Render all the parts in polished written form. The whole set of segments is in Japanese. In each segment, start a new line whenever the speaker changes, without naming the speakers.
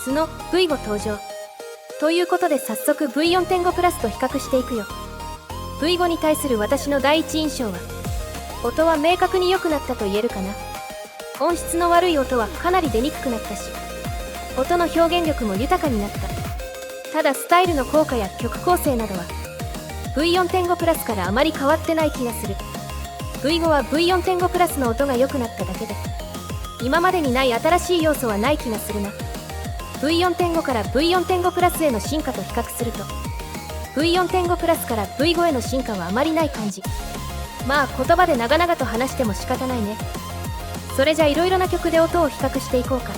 質の V5 登場。ということで早速 V4.5 プラスと比較していくよ。V5 に対する私の第一印象は、音は明確に良くなったと言えるかな。音質の悪い音はかなり出にくくなったし、音の表現力も豊かになった。ただスタイルの効果や曲構成などは V4.5 プラスからあまり変わってない気がする。V5 は V4.5 プラスの音が良くなっただけで、今までにない新しい要素はない気がするな。V4.5 から V4.5 プラスへの進化と比較すると、V4.5 プラスから V5 への進化はあまりない感じ。まあ言葉で長々と話しても仕方ないね。それじゃいろいろな曲で音を比較していこうか。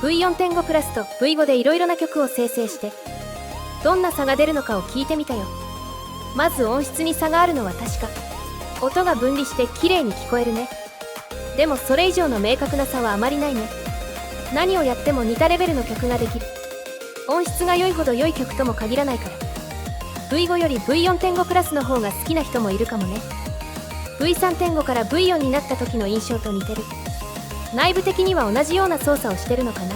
V4.5 プラスと V5 でいろいろな曲を生成して、どんな差が出るのかを聞いてみたよ。まず音質に差があるのは確か。音が分離して綺麗に聞こえるね。でもそれ以上の明確な差はあまりないね。何をやっても似たレベルの曲ができる。音質が良いほど良い曲とも限らないから、 V5 より V4.5 プラスの方が好きな人もいるかもね。 V3.5 から V4 になった時の印象と似てる。内部的には同じような操作をしてるのかな。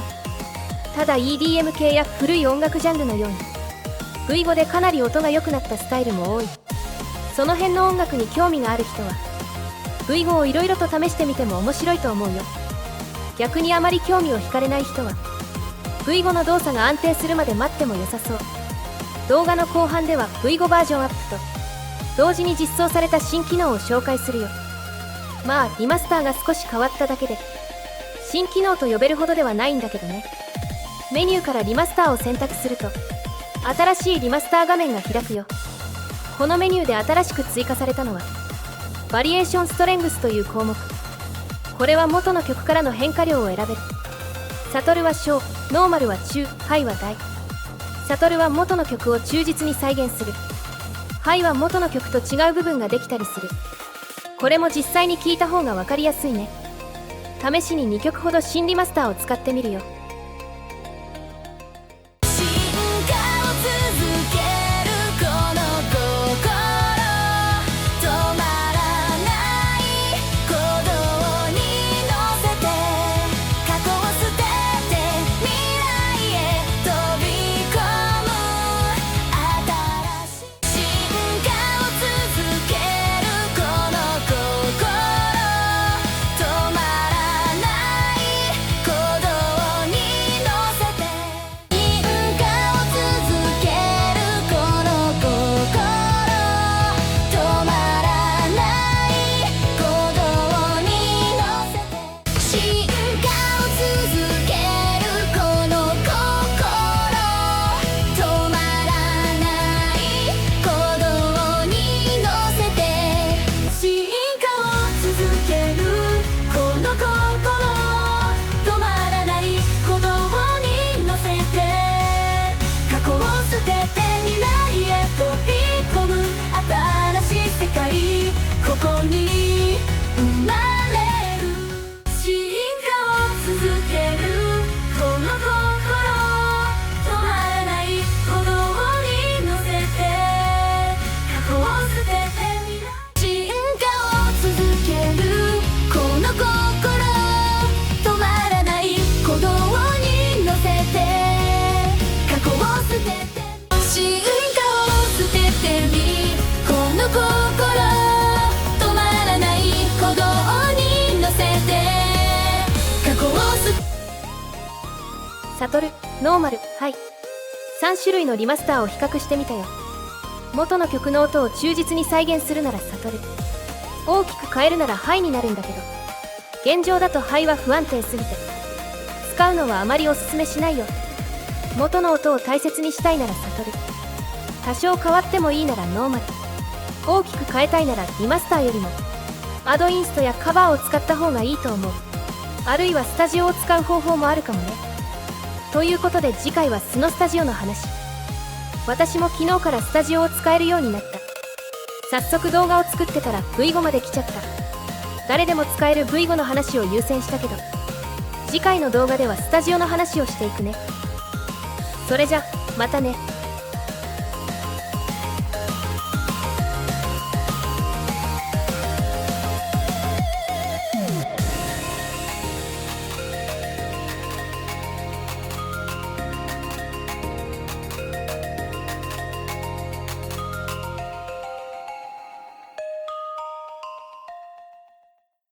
ただ EDM 系や古い音楽ジャンルのように V5 でかなり音が良くなったスタイルも多い。その辺の音楽に興味がある人は V5 をいろいろと試してみても面白いと思うよ。逆にあまり興味を惹かれない人は V5 の動作が安定するまで待っても良さそう。動画の後半では V5 バージョンアップと同時に実装された新機能を紹介するよ。まあリマスターが少し変わっただけで新機能と呼べるほどではないんだけどね。メニューからリマスターを選択すると新しいリマスター画面が開くよ。このメニューで新しく追加されたのはバリエーションストレングスという項目。これは元の曲からの変化量を選べる。サトルは小、ノーマルは中、ハイは大。サトルは元の曲を忠実に再現する。ハイは元の曲と違う部分ができたりする。これも実際に聴いた方が分かりやすいね。試しに2曲ほど新リマスターを使ってみるよ。サトル、ノーマル、ハイ。3種類のリマスターを比較してみたよ。元の曲の音を忠実に再現するならサトル。大きく変えるならハイになるんだけど、現状だとハイは不安定すぎて、使うのはあまりおすすめしないよ。元の音を大切にしたいならサトル。多少変わってもいいならノーマル。大きく変えたいならリマスターよりも、アドインストやカバーを使った方がいいと思う。あるいはスタジオを使う方法もあるかもね。ということで次回は素のスタジオの話。私も昨日からスタジオを使えるようになった。早速動画を作ってたら V5 まで来ちゃった。誰でも使える V5 の話を優先したけど、次回の動画ではスタジオの話をしていくね。それじゃまたね。